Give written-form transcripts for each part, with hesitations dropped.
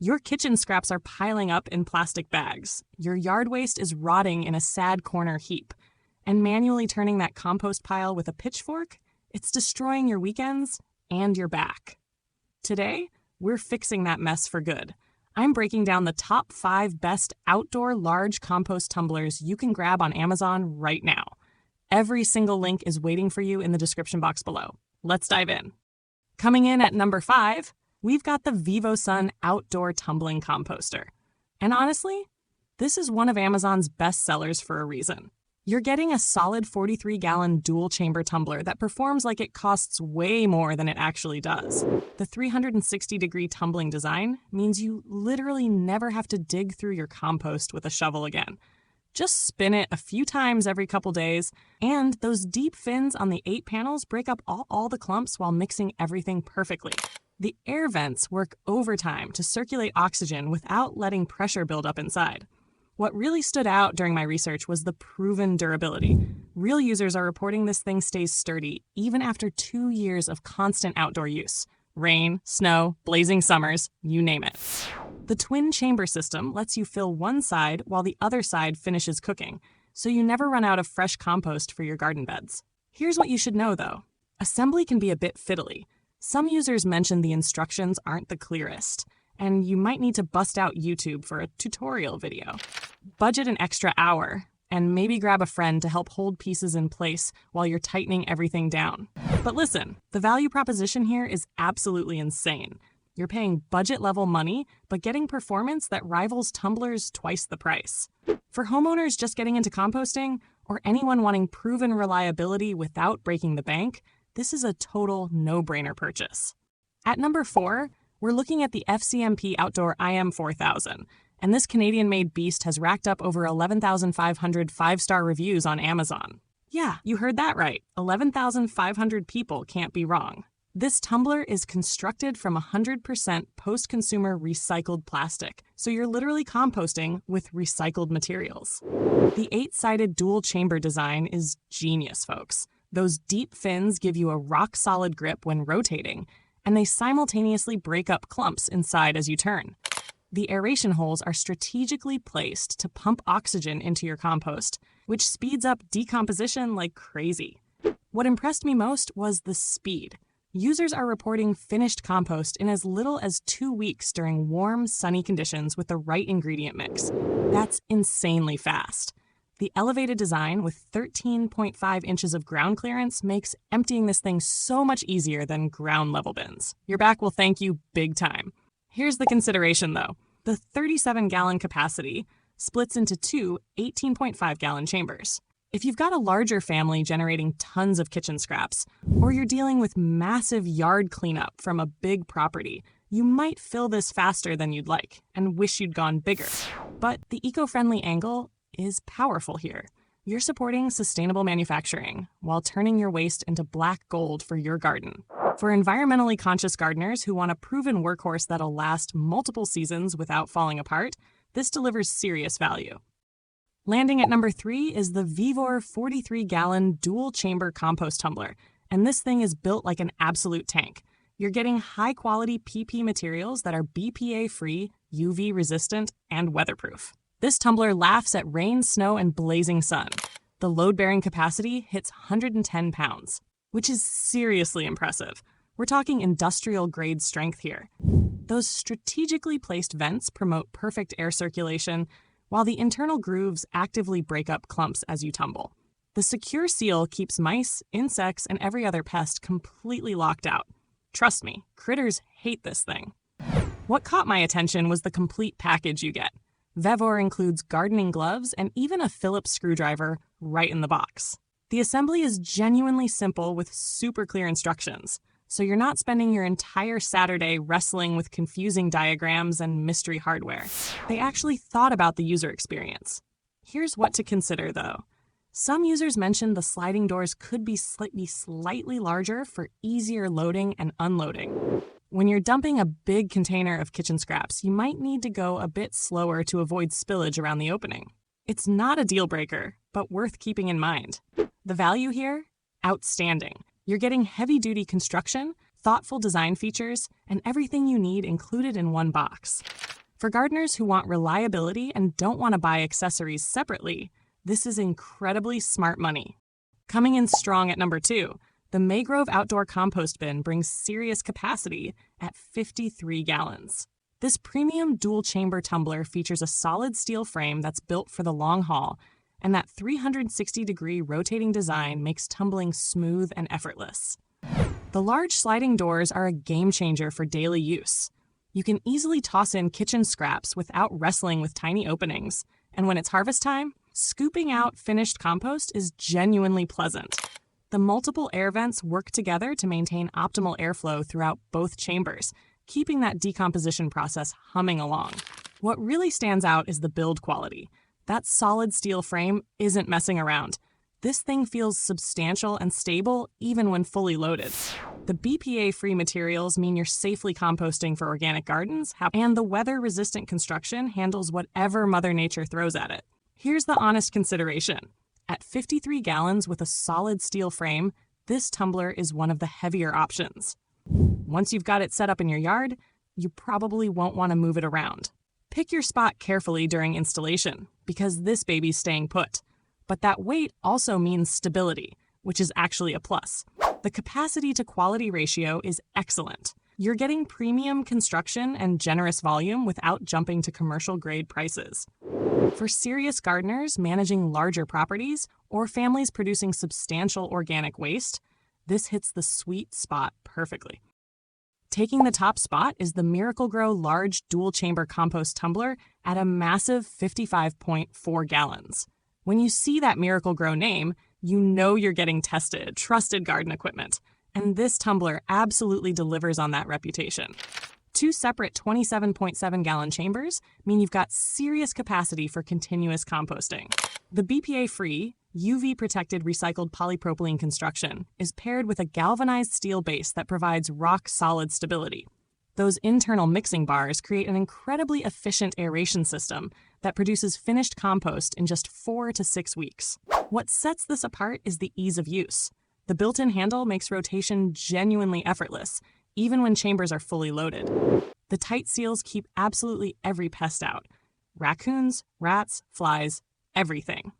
Your kitchen scraps are piling up in plastic bags. Your yard waste is rotting in a sad corner heap. And manually turning that compost pile with a pitchfork, it's destroying your weekends and your back. Today, we're fixing that mess for good. I'm breaking down the top 5 best outdoor large compost tumblers you can grab on Amazon right now. Every single link is waiting for you in the description box below. Let's dive in. Coming in at number 5, we've got the Vivo Sun Outdoor Tumbling Composter. And honestly, this is one of Amazon's best sellers for a reason. You're getting a solid 43-gallon dual-chamber tumbler that performs like it costs way more than it actually does. The 360-degree tumbling design means you literally never have to dig through your compost with a shovel again. Just spin it a few times every couple days, and those deep fins on the 8 panels break up all the clumps while mixing everything perfectly. The air vents work overtime to circulate oxygen without letting pressure build up inside. What really stood out during my research was the proven durability. Real users are reporting this thing stays sturdy even after 2 years of constant outdoor use. Rain, snow, blazing summers, you name it. The twin chamber system lets you fill one side while the other side finishes cooking, so you never run out of fresh compost for your garden beds. Here's what you should know though. Assembly can be a bit fiddly. Some users mention the instructions aren't the clearest, and you might need to bust out YouTube for a tutorial video. Budget an extra hour, and maybe grab a friend to help hold pieces in place while you're tightening everything down. But listen, the value proposition here is absolutely insane. You're paying budget-level money, but getting performance that rivals tumblers twice the price. For homeowners just getting into composting, or anyone wanting proven reliability without breaking the bank, this is a total no-brainer purchase. At number 4, we're looking at the FCMP Outdoor IM4000, and this Canadian-made beast has racked up over 11,500 five-star reviews on Amazon. Yeah, you heard that right. 11,500 people can't be wrong. This tumbler is constructed from 100% post-consumer recycled plastic, so you're literally composting with recycled materials. The 8-sided dual-chamber design is genius, folks. Those deep fins give you a rock-solid grip when rotating, and they simultaneously break up clumps inside as you turn. The aeration holes are strategically placed to pump oxygen into your compost, which speeds up decomposition like crazy. What impressed me most was the speed. Users are reporting finished compost in as little as 2 weeks during warm, sunny conditions with the right ingredient mix. That's insanely fast. The elevated design with 13.5 inches of ground clearance makes emptying this thing so much easier than ground-level bins. Your back will thank you big time. Here's the consideration, though. The 37-gallon capacity splits into 2 18.5-gallon chambers. If you've got a larger family generating tons of kitchen scraps, or you're dealing with massive yard cleanup from a big property, you might fill this faster than you'd like and wish you'd gone bigger. But the eco-friendly angle is powerful here. You're supporting sustainable manufacturing while turning your waste into black gold for your garden. For environmentally conscious gardeners who want a proven workhorse that'll last multiple seasons without falling apart, this delivers serious value. Landing at number 3 is the Vevor 43-gallon dual-chamber compost tumbler, and this thing is built like an absolute tank. You're getting high-quality PP materials that are BPA-free, UV-resistant, and weatherproof. This tumbler laughs at rain, snow, and blazing sun. The load-bearing capacity hits 110 pounds, which is seriously impressive. We're talking industrial-grade strength here. Those strategically placed vents promote perfect air circulation, while the internal grooves actively break up clumps as you tumble. The secure seal keeps mice, insects, and every other pest completely locked out. Trust me, critters hate this thing. What caught my attention was the complete package you get. Vevor includes gardening gloves and even a Phillips screwdriver right in the box. The assembly is genuinely simple with super clear instructions, so you're not spending your entire Saturday wrestling with confusing diagrams and mystery hardware. They actually thought about the user experience. Here's what to consider, though. Some users mentioned the sliding doors could be slightly larger for easier loading and unloading. When you're dumping a big container of kitchen scraps, you might need to go a bit slower to avoid spillage around the opening. It's not a deal breaker, but worth keeping in mind. The value here? Outstanding. You're getting heavy-duty construction, thoughtful design features, and everything you need included in one box. For gardeners who want reliability and don't want to buy accessories separately, this is incredibly smart money. Coming in strong at number 2, the Maygrove outdoor compost bin brings serious capacity at 53 gallons. This premium dual-chamber tumbler features a solid steel frame that's built for the long haul, and that 360-degree rotating design makes tumbling smooth and effortless. The large sliding doors are a game changer for daily use. You can easily toss in kitchen scraps without wrestling with tiny openings, and when it's harvest time, scooping out finished compost is genuinely pleasant. The multiple air vents work together to maintain optimal airflow throughout both chambers, keeping that decomposition process humming along. What really stands out is the build quality. That solid steel frame isn't messing around. This thing feels substantial and stable even when fully loaded. The BPA-free materials mean you're safely composting for organic gardens, and the weather-resistant construction handles whatever Mother Nature throws at it. Here's the honest consideration. At 53 gallons with a solid steel frame, this tumbler is one of the heavier options. Once you've got it set up in your yard, you probably won't want to move it around. Pick your spot carefully during installation, because this baby's staying put. But that weight also means stability, which is actually a plus. The capacity-to-quality ratio is excellent. You're getting premium construction and generous volume without jumping to commercial-grade prices. For serious gardeners managing larger properties or families producing substantial organic waste, this hits the sweet spot perfectly. Taking the top spot is the Miracle-Gro large dual-chamber compost tumbler at a massive 55.4 gallons. When you see that Miracle-Gro name, you know you're getting tested, trusted garden equipment, and this tumbler absolutely delivers on that reputation. 2 separate 27.7-gallon chambers mean you've got serious capacity for continuous composting. The BPA-free, UV-protected recycled polypropylene construction is paired with a galvanized steel base that provides rock-solid stability. Those internal mixing bars create an incredibly efficient aeration system that produces finished compost in just 4 to 6 weeks. What sets this apart is the ease of use. The built-in handle makes rotation genuinely effortless, even when chambers are fully loaded. The tight seals keep absolutely every pest out. Raccoons, rats, flies, everything.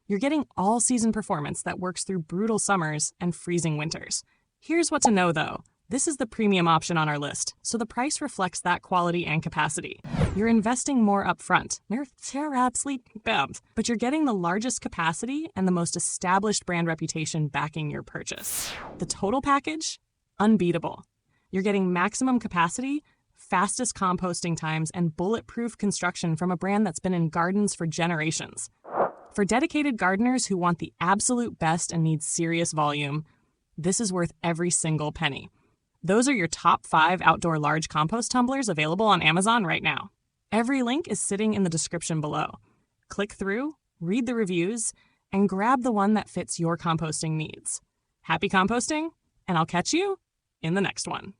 You're getting all-season performance that works through brutal summers and freezing winters. Here's what to know, though. This is the premium option on our list, so the price reflects that quality and capacity. You're investing more upfront, but you're getting the largest capacity and the most established brand reputation backing your purchase. The total package? Unbeatable. You're getting maximum capacity, fastest composting times, and bulletproof construction from a brand that's been in gardens for generations. For dedicated gardeners who want the absolute best and need serious volume, this is worth every single penny. Those are your top 5 outdoor large compost tumblers available on Amazon right now. Every link is sitting in the description below. Click through, read the reviews, and grab the one that fits your composting needs. Happy composting, and I'll catch you in the next one.